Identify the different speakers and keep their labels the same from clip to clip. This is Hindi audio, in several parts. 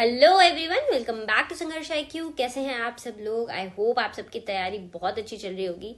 Speaker 1: Hello everyone, welcome back to Sangharsh IQ। कैसे हैं आप सब लोग? आई होप आप सबकी तैयारी बहुत अच्छी चल रही होगी।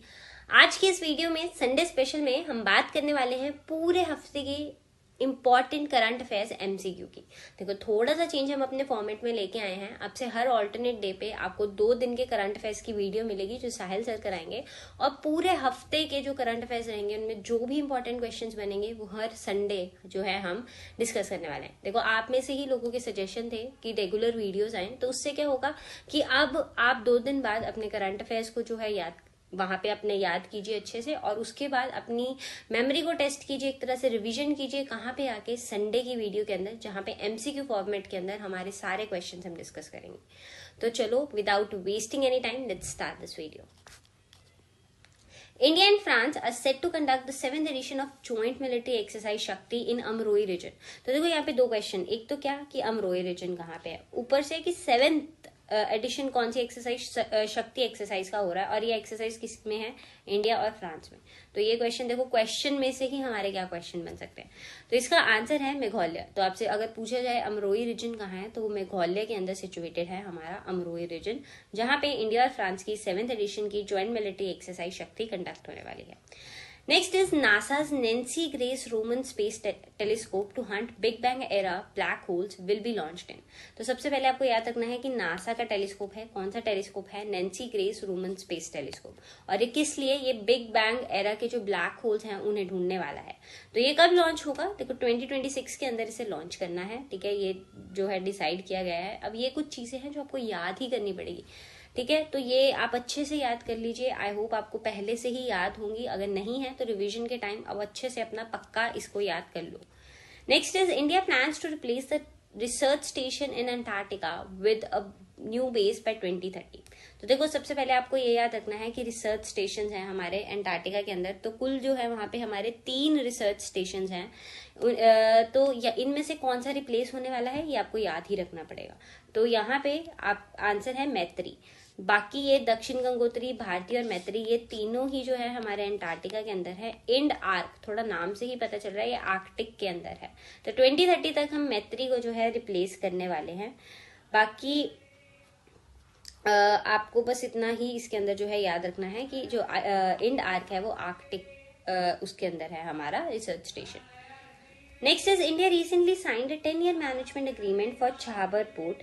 Speaker 1: आज की इस वीडियो में संडे स्पेशल में हम बात करने वाले हैं पूरे हफ्ते की इंपॉर्टेंट करंट अफेयर्स MCQ की। देखो, थोड़ा सा चेंज हम अपने फॉर्मेट में लेके आए हैं। अब से हर ऑल्टरनेट डे पे आपको 2 दिन के करंट अफेयर्स की वीडियो मिलेगी जो साहिल सर कराएंगे, और पूरे हफ्ते के जो करंट अफेयर्स रहेंगे उनमें जो भी इंपॉर्टेंट क्वेश्चंस बनेंगे वो हर संडे जो है हम डिस्कस करने वाले हैं। देखो, आप में से ही लोगों के सजेशन थे कि रेगुलर वीडियोस आए, तो उससे क्या होगा कि अब आप 2 दिन बाद अपने करंट अफेयर्स को जो है वहां पे अपने याद कीजिए अच्छे से, और उसके बाद अपनी मेमोरी को टेस्ट कीजिए, एक तरह से रिवीजन कीजिए। कहाँ पे आके? संडे की वीडियो के अंदर, जहाँ पे MCQ फॉर्मेट के अंदर हमारे सारे क्वेश्चंस हम डिस्कस करेंगे। तो चलो, without wasting any time, let's start this video. India and France are set to conduct the 7th edition of Joint Military Exercise Shakti in Amrohi region। तो देखो, यहाँ पे 2 क्वेश्चन, एक तो क्या कि अमरोही रीजन कहाँ पे है, ऊपर से कि 7th एडिशन कौन सी एक्सरसाइज, शक्ति एक्सरसाइज का हो रहा है, और ये एक्सरसाइज किस में है? इंडिया और फ्रांस में। तो ये क्वेश्चन देखो, क्वेश्चन में से ही हमारे क्या क्वेश्चन बन सकते हैं। तो इसका आंसर है मेघालय। तो आपसे अगर पूछा जाए अमरोही रीजन कहाँ है, तो वो मेघालय के अंदर सिचुएटेड है हमारा अमरोही रीजन, जहां पे इंडिया और फ्रांस की 7th एडिशन की ज्वाइंट मिलिट्री एक्सरसाइज शक्ति कंडक्ट होने वाली है। Next is NASA's Nancy Grace Roman Space Telescope to hunt Big Bang era black holes will be launched in। तो सबसे पहले आपको याद रखना है कि नासा का टेलीस्कोप है। कौन सा टेलीस्कोप है? Nancy grace Roman space telescope. और ये किस लिए? ये बिग बैंग एरा के जो ब्लैक होल्स हैं उन्हें ढूंढने वाला है। तो ये कब लॉन्च होगा? देखो, 2026 के अंदर इसे लॉन्च करना है। ठीक है, ये जो है डिसाइड किया गया है। अब ये कुछ चीजें हैं जो आपको याद ही करनी पड़ेगी। ठीक है, तो ये आप अच्छे से याद कर लीजिए। आई होप आपको पहले से ही याद होंगी, अगर नहीं है तो रिवीजन के टाइम अब अच्छे से अपना पक्का इसको याद कर लो। Next is India plans to replace the research station in Antarctica with a new base by 2030। तो देखो, सबसे पहले आपको ये याद रखना है कि रिसर्च स्टेशन हैं हमारे अंटार्कटिका के अंदर। तो कुल जो है वहां पे हमारे 3 रिसर्च स्टेशन हैं। तो इनमें से कौन सा रिप्लेस होने वाला है ये आपको याद ही रखना पड़ेगा। तो यहाँ पे आप आंसर है मैत्री। बाकी ये दक्षिण गंगोत्री, भारती और मैत्री, ये तीनों ही जो है हमारे अंटार्कटिका के अंदर है। इंड आर्क, थोड़ा नाम से ही पता चल रहा है, ये आर्कटिक के अंदर है। तो 2030 तक हम मैत्री को जो है रिप्लेस करने वाले हैं। बाकी आपको बस इतना ही इसके अंदर जो है याद रखना है कि जो इंड आर्क है वो आर्कटिक उसके अंदर है हमारा research station. Next is India recently signed 10-year management agreement for Chabahar port.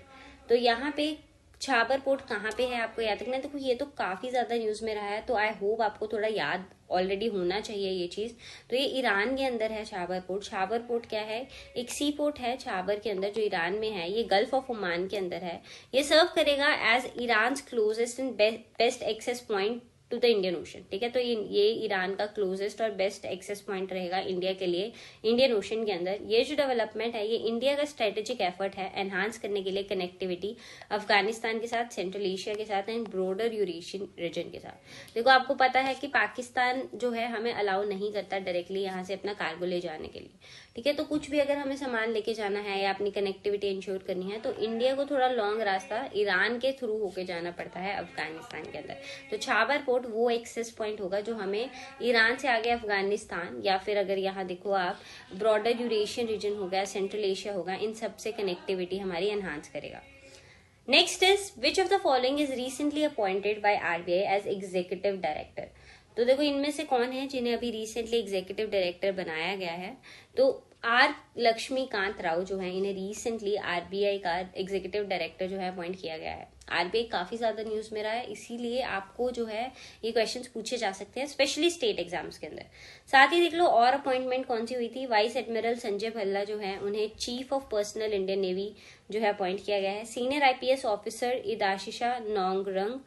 Speaker 1: तो यहाँ पे छाबर पोर्ट कहाँ पे है आपको याद रखना है। देखो, ये तो काफी ज्यादा न्यूज में रहा है, तो आई होप आपको थोड़ा याद ऑलरेडी होना चाहिए ये चीज। तो ये ईरान के अंदर है छाबर पोर्ट। छाबर पोर्ट क्या है? एक सी पोर्ट है छाबर के अंदर जो ईरान में है। ये गल्फ ऑफ ओमान के अंदर है। ये सर्व करेगा as Iran closest and best access point to the Indian Ocean. ठीक है, तो ये ईरान का क्लोजेस्ट और बेस्ट एक्सेस पॉइंट रहेगा इंडिया के लिए इंडियन ओशन के अंदर। ये जो डेवलपमेंट है ये इंडिया का स्ट्रेटेजिक एफर्ट है एनहांस करने के लिए कनेक्टिविटी अफगानिस्तान के साथ, सेंट्रल एशिया के साथ एंड ब्रॉडर यूरेशियन रीजन के साथ। देखो, आपको पता है कि पाकिस्तान जो है हमें अलाउ नहीं करता डायरेक्टली यहाँ से अपना कार्गो ले जाने के लिए। ठीक है, तो कुछ भी अगर हमें सामान लेके जाना है या अपनी कनेक्टिविटी इंश्योर करनी है तो इंडिया को थोड़ा लॉन्ग रास्ता ईरान के थ्रू होके जाना पड़ता है अफगानिस्तान के अंदर। तो छाबर पोर्ट वो एक्सेस पॉइंट होगा जो हमें ईरान से आगे अफगानिस्तान, या फिर अगर यहाँ देखो आप ब्रॉडर यूरेशियन रीजन होगा, सेंट्रल एशिया होगा, इन सब से कनेक्टिविटी हमारी एनहांस करेगा। Next is which of the following is recently appointed by RBI as executive director. तो देखो, इनमें से कौन है जिन्हें अभी रिसेंटली एग्जीक्यूटिव डायरेक्टर बनाया गया है? तो आर लक्ष्मीकांत राव जो है, इन्हें रिसेंटली RBI का एग्जीक्यूटिव डायरेक्टर जो है अपॉइंट किया गया है। RBI काफी ज्यादा न्यूज में रहा है, इसीलिए आपको जो है ये क्वेश्चंस पूछे जा सकते हैं, स्पेशली स्टेट एग्जाम्स के अंदर। साथ ही देख लो और अपॉइंटमेंट कौन सी हुई थी। वाइस एडमिरल संजय भल्ला जो है उन्हें chief of personal Indian navy जो है अपॉइंट किया गया है। सीनियर IPS ऑफिसर इदाशिशा नोंगरंग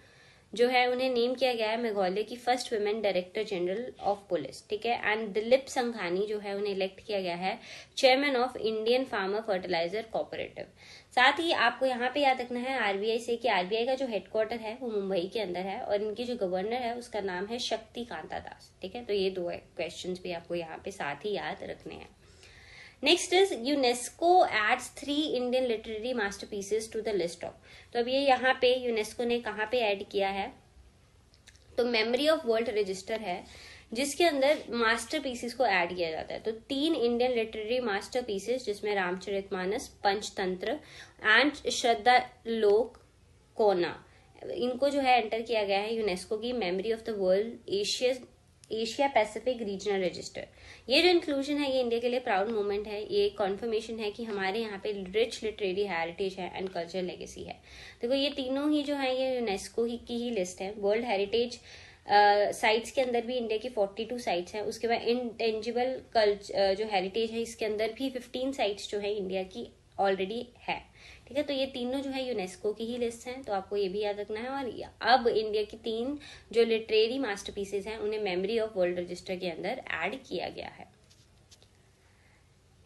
Speaker 1: जो है उन्हें नेम किया गया है मेघालय की first women director general of police. ठीक है, एंड दिलीप संघानी जो है उन्हें इलेक्ट किया गया है chairman of Indian farmer fertilizer cooperative. साथ ही आपको यहाँ पे याद रखना है RBI से कि RBI का जो हेडक्वार्टर है वो मुंबई के अंदर है, और इनकी जो गवर्नर है उसका नाम है शक्ति कांता दास। ठीक है, तो ये 2 क्वेश्चंस भी आपको यहाँ पे साथ ही याद रखने हैं। Next is UNESCO adds 3 Indian literary masterpieces to the list of. तो अब ये यहाँ पे यूनेस्को ने कहाँ पे ऐड किया है? तो मेमोरी ऑफ वर्ल्ड रजिस्टर है, जिसके अंदर मास्टरपीसेस को ऐड किया जाता है। तो 3 इंडियन लिटरेरी मास्टरपीसेस जिसमें रामचरितमानस, पंचतंत्र एंड श्रद्धालोक कोना, इनको जो है एंटर किया गया है यूनेस्को की memory of the world Asia Pacific regional register. ये जो इंक्लूजन है ये इंडिया के लिए प्राउड मोमेंट है, ये कॉन्फर्मेशन है कि हमारे यहाँ पे रिच लिटरेरी हेरिटेज है एंड कल्चरल लेगेसी है। देखो ये तीनों ही जो है ये यूनेस्को की ही लिस्ट है। वर्ल्ड हेरिटेज साइट्स के अंदर भी इंडिया की 42 साइट्स हैं। उसके बाद इंटेंजिबल कल्चर जो हेरिटेज है इसके अंदर भी 15 साइट्स जो है इंडिया की ऑलरेडी है। ठीक है, तो ये तीनों जो है यूनेस्को की ही लिस्ट हैं, तो आपको ये भी याद रखना है। और अब इंडिया की 3 जो लिटरेरी मास्टरपीसेस हैं उन्हें मेमोरी ऑफ वर्ल्ड रजिस्टर के अंदर ऐड किया गया है।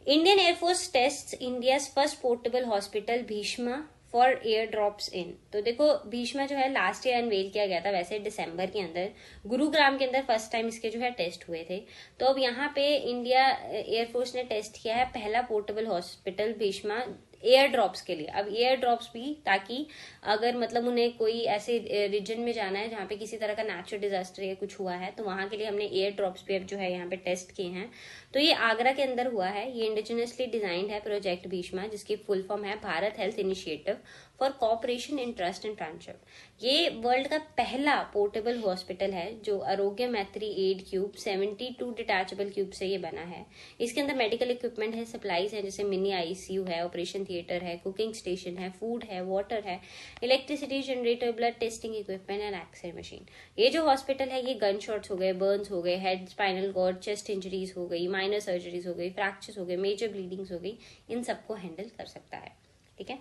Speaker 1: Indian air force test India first portable hospital Bhishma for air drops in. तो देखो भीष्मा जो है लास्ट ईयर अनवेल किया गया था, वैसे दिसंबर के अंदर गुरुग्राम के अंदर फर्स्ट टाइम इसके जो है टेस्ट हुए थे। तो अब यहाँ पे इंडिया एयरफोर्स ने टेस्ट किया है पहला portable hospital Bheeshma air drops के लिए। अब एयर ड्रॉप्स भी ताकि अगर मतलब उन्हें कोई ऐसे रीजन में जाना है जहाँ पे किसी तरह का नेचुरल डिजास्टर या कुछ हुआ है तो वहां के लिए हमने एयर ड्रॉप्स भी अब जो है यहाँ पे टेस्ट किए हैं। तो ये आगरा के अंदर हुआ है। ये इंडिजिनसली डिजाइंड है प्रोजेक्ट भीष्मा, जिसकी फुल फॉर्म है Bharat health initiative for cooperation in trust and friendship. ये वर्ल्ड का पहला पोर्टेबल हॉस्पिटल है जो आरोग्य मैत्री एड क्यूब 72 डिटैचेबल क्यूब से ये बना है। इसके अंदर मेडिकल इक्विपमेंट है, सप्लाईज है, जैसे मिनी आईसीयू है, ऑपरेशन थिएटर है, कुकिंग स्टेशन है, फूड है, वाटर है, electricity generator, blood testing equipment and x ray machine. ये जो हॉस्पिटल है ये गन शॉट्स हो गए, बर्न्स हो गए, head spinal cord chest injuries हो गई, माइनर सर्जरीज हो गई, फ्रैक्चर्स हो गए, मेजर ब्लीडिंग्स हो गई, इन सबको हैंडल कर सकता है। ठीक है,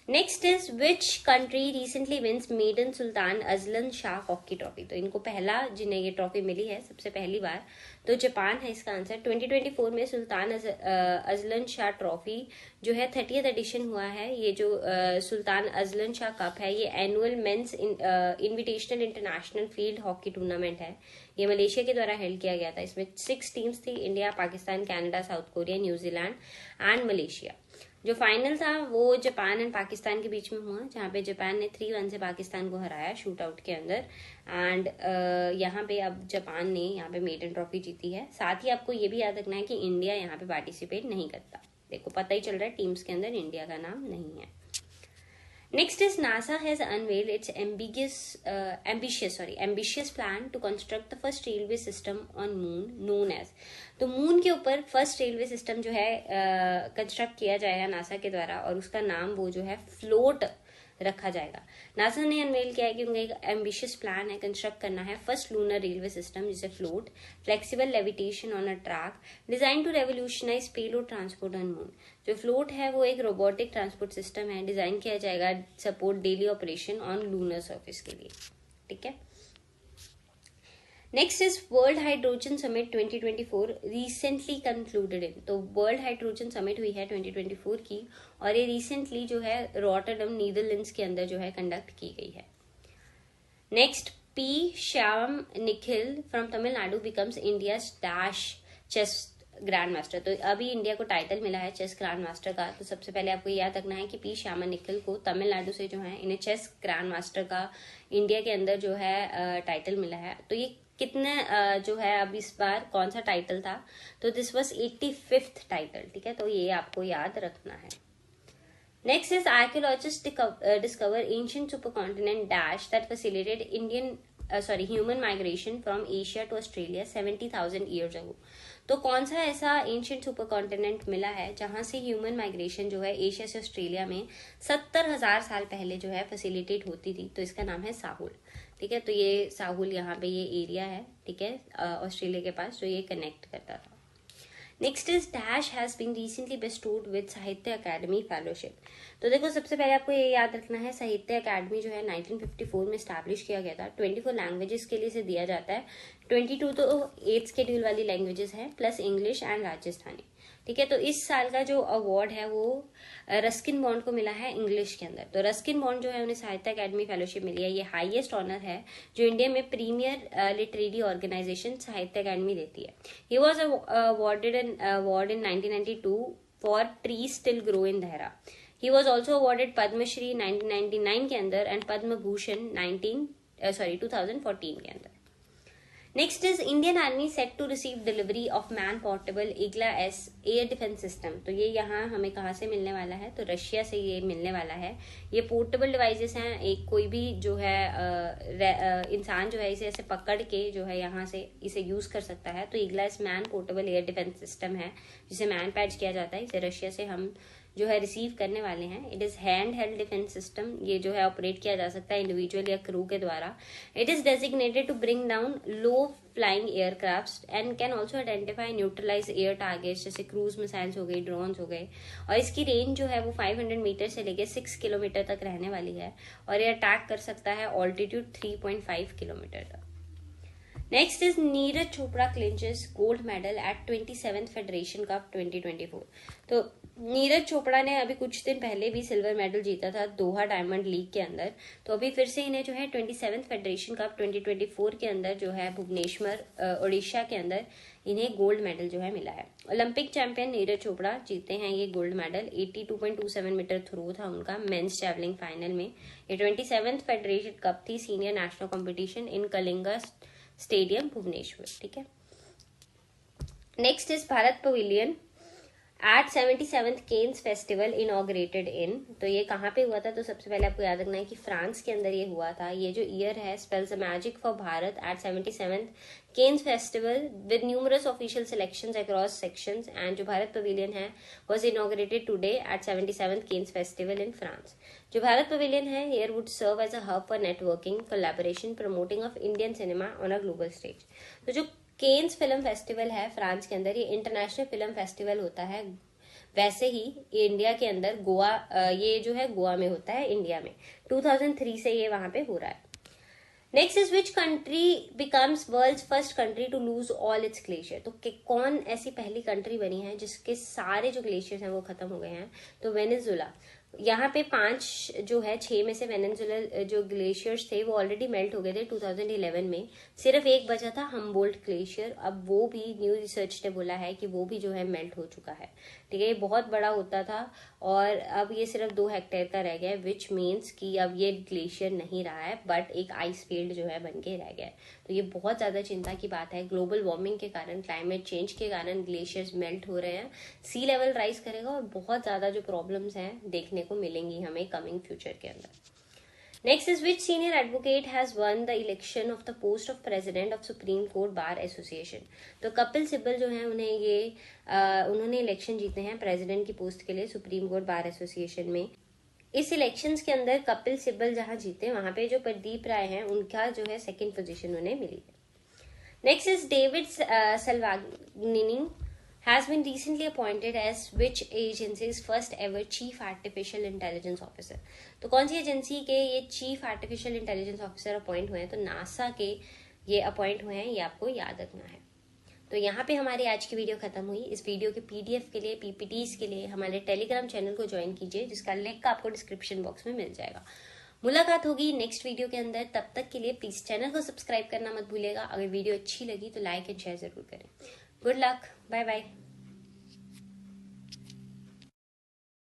Speaker 1: next is which country recently wins maiden Sultan Azlan Shah hockey trophy. तो इनको पहला जिन्हें ये ट्रॉफी मिली है सबसे पहली बार तो जापान है इसका आंसर। 2024 में सुल्तान अजलन शाह ट्रॉफी जो है 30th एडिशन हुआ है। ये जो सुल्तान अजलन शाह कप है ये annual men's invitational international field hockey tournament है। ये मलेशिया के द्वारा हेल्ड किया गया था। इसमें 6 टीम्स थी, India, Pakistan, Canada, south Korea, New Zealand and Malaysia. जो फाइनल था वो जापान एंड पाकिस्तान के बीच में हुआ, जहाँ पे जापान ने 3-1 से पाकिस्तान को हराया शूट आउट के अंदर। एंड यहाँ पे अब जापान ने यहाँ पे मेडन ट्रॉफी जीती है। साथ ही आपको ये भी याद रखना है कि इंडिया यहाँ पे पार्टिसिपेट नहीं करता। देखो पता ही चल रहा है टीम्स के अंदर इंडिया का नाम नहीं है। Next is NASA has unveiled its ambitious plan to construct the first railway system on moon known as। तो मून के ऊपर फर्स्ट रेलवे सिस्टम जो है कंस्ट्रक्ट किया जाएगा नासा के द्वारा और उसका नाम वो जो है फ्लोट रखा जाएगा। नासा ने अनवेल किया है कि उनका एक एम्बिशियस प्लान है कंस्ट्रक्ट करना है फर्स्ट लूनर रेलवे सिस्टम जिसे float, flexible levitation on a track, design to revolutionise payload transport on moon. जो फ्लोट है वो एक रोबोटिक ट्रांसपोर्ट सिस्टम है, डिजाइन किया जाएगा support daily operation on lunar surface के लिए। ठीक है, next is world hydrogen summit 2024 recently concluded in. तो वर्ल्ड हाइड्रोजन समिट हुई है 2024 की और ये रिसेंटली जो है रॉटरडम नीदरलैंड्स के अंदर जो है कंडक्ट की गई है। Next, P Shyam Nikhil from Tamil Nadu becomes India dash chess grand master. तो अभी इंडिया को टाइटल मिला है चेस ग्रैंड मास्टर का। तो सबसे पहले आपको याद रखना है कि पी श्यामा निखिल को तमिलनाडु से जो है इन्हें चेस ग्रैंड मास्टर का इंडिया के अंदर जो है टाइटल मिला है। तो ये कितने जो है अब इस बार कौन सा टाइटल था, तो दिस वाज 85th टाइटल। ठीक है, तो ये आपको याद रखना है। Next is archaeologist discover ancient supercontinent dash that facilitated human migration from Asia to Australia 70,000 years ago. तो कौन सा ऐसा एंशिएंट सुपरकॉन्टिनेंट मिला है जहां से ह्यूमन माइग्रेशन जो है एशिया से ऑस्ट्रेलिया में 70,000 साल पहले जो है फैसिलिटेट होती थी। तो इसका नाम है साहुल। ठीक है, तो ये साहुल यहाँ पे ये एरिया है, ठीक है, ऑस्ट्रेलिया के पास जो ये कनेक्ट करता था। Next is dash has been recently bestowed with Sahitya Akademi fellowship. तो देखो सबसे पहले आपको ये याद रखना है साहित्य अकेडमी जो है 1954 में स्टैब्लिश किया गया था। 24 लैंग्वेजेस के लिए इसे दिया जाता है। 22 तो 8th शेड्यूल वाली लैंग्वेजेस है प्लस इंग्लिश एंड राजस्थानी। ठीक है, तो इस साल का जो अवार्ड है वो रस्किन बॉन्ड को मिला है इंग्लिश के अंदर। तो रस्किन बॉन्ड जो है उन्हें साहित्य अकेडमी फेलोशिप मिली है। ये हाईएस्ट ऑनर है जो इंडिया में premier literary organisation Sahitya Akademi देती है। He was awarded an award in 1992 for tree still grow in Dehra. He was also awarded Padmashri 1999 के अंदर एंड पद्म भूषण 2014 के अंदर। Next is Indian army set to receive delivery of man portable Igla S air defence system. तो ये यहाँ हमें कहाँ से मिलने वाला है, तो रशिया से ये मिलने वाला है। ये पोर्टेबल डिवाइसेस हैं, एक कोई भी जो है इंसान जो है इसे ऐसे पकड़ के जो है यहाँ से इसे यूज कर सकता है। तो Igla S man portable air defence system है, जिसे मैन पैड्स किया जाता है, इसे रशिया से हम जो है रिसीव करने वाले हैं। It is hand held defence system, ये जो है ऑपरेट किया जा सकता है इंडिविजुअल या क्रू के द्वारा। It is designated to bring down low flying aircraft and can also identify neutralize air targets, जैसे क्रूज मिसाइल्स हो गई, ड्रोन्स हो गए। और इसकी रेंज जो है वो 500 मीटर से लेके 6 किलोमीटर तक रहने वाली है, और ये अटैक कर सकता है ऑल्टीट्यूड 3.5 किलोमीटर तक। Next is Neeraj Chopra clinches gold medal at 27th federation cup 2024। तो नीरज चोपड़ा ने अभी कुछ दिन पहले भी सिल्वर मेडल जीता था दोहा डायमंड लीग के अंदर। तो अभी फिर से इन्हें जो है 27th फेडरेशन कप 2024 के अंदर जो है भुवनेश्वर उड़ीसा के अंदर इन्हें गोल्ड मेडल जो है मिला है। ओलंपिक चैंपियन नीरज चोपड़ा जीते हैं ये गोल्ड मेडल। 82.27 मीटर थ्रो था उनका मेंस जैवलिन फाइनल में। ये 27th फेडरेशन कप थी, senior national competition in Kalinga stadium Bhubaneswar. ठीक है। Next is Bharat pavilion at 77th Cannes festival inaugurated in. तो ये कहाँ पे हुआ था, तो सबसे पहले आपको याद रखना है कि फ्रांस के अंदर ये हुआ था। ये जो ईयर है spells a magic for Bharat at 77th Cannes festival with numerous official selections across sections, and जो भारत पवेलियन है was inaugurated today at 77th Cannes festival in France. जो भारत पवेलियन है here would serve as a hub for networking, collaboration, promoting of Indian cinema on a global stage. तो जो केन्स फिल्म फेस्टिवल है फ्रांस के अंदर, ये इंटरनेशनल फिल्म फेस्टिवल होता है। वैसे ही इंडिया के अंदर गोवा, ये जो है गोवा में होता है इंडिया में। 2003 से ये वहां पे हो रहा है। Next is which country becomes world's first country to lose all its glacier. तो कौन ऐसी पहली कंट्री बनी है जिसके सारे जो ग्लेशियर्स हैं वो खत्म हो गए हैं, तो वेनेजुला। यहाँ पे 5 जो है 6 में से वेनेजुला जो ग्लेशियर्स थे वो ऑलरेडी मेल्ट हो गए थे 2011 में। सिर्फ एक बचा था हम्बोल्ट ग्लेशियर, अब वो भी न्यू रिसर्च ने बोला है कि वो भी जो है मेल्ट हो चुका है। ठीक है, ये बहुत बड़ा होता था और अब ये सिर्फ 2 हेक्टेयर का रह गया है, विच मीन्स कि अब ये ग्लेशियर नहीं रहा है बट एक आइस फील्ड जो है बन के रह गया है। तो ये बहुत ज्यादा चिंता की बात है। ग्लोबल वार्मिंग के कारण, क्लाइमेट चेंज के कारण ग्लेशियर्स मेल्ट हो रहे हैं, सी लेवल राइज करेगा और बहुत ज्यादा जो प्रॉब्लम्स हैं देखने को मिलेंगी हमें कमिंग फ्यूचर के अंदर। Next is which senior advocate has one the election of the post of president of supreme court bar association. तो कपिल सिब्बल जो है उन्होंने इलेक्शन जीते हैं प्रेसिडेंट की पोस्ट के लिए सुप्रीम कोर्ट बार एसोसिएशन में। इस इलेक्शंस के अंदर कपिल सिब्बल जहां जीते वहां पे जो प्रदीप राय हैं उनका जो है 2nd पोजीशन उन्हें मिली है। Next is David Salvagnini has been recently appointed as which agency's first ever chief artificial intelligence officer। तो कौन सी एजेंसी के ये chief artificial intelligence officer appoint हुए हैं, तो नासा के ये अपॉइंट हुए हैं, ये आपको याद रखना है। तो यहाँ पे हमारी आज की वीडियो खत्म हुई। इस वीडियो के पीडीएफ के लिए, पीपीटीज के लिए हमारे टेलीग्राम चैनल को ज्वाइन कीजिए, जिसका लिंक आपको डिस्क्रिप्शन बॉक्स में मिल जाएगा। मुलाकात होगी नेक्स्ट वीडियो के अंदर। तब तक के लिए प्लीज चैनल को सब्सक्राइब करना मत भूलिएगा। अगर वीडियो अच्छी लगी तो लाइक एंड शेयर जरूर करें। Good luck, bye bye.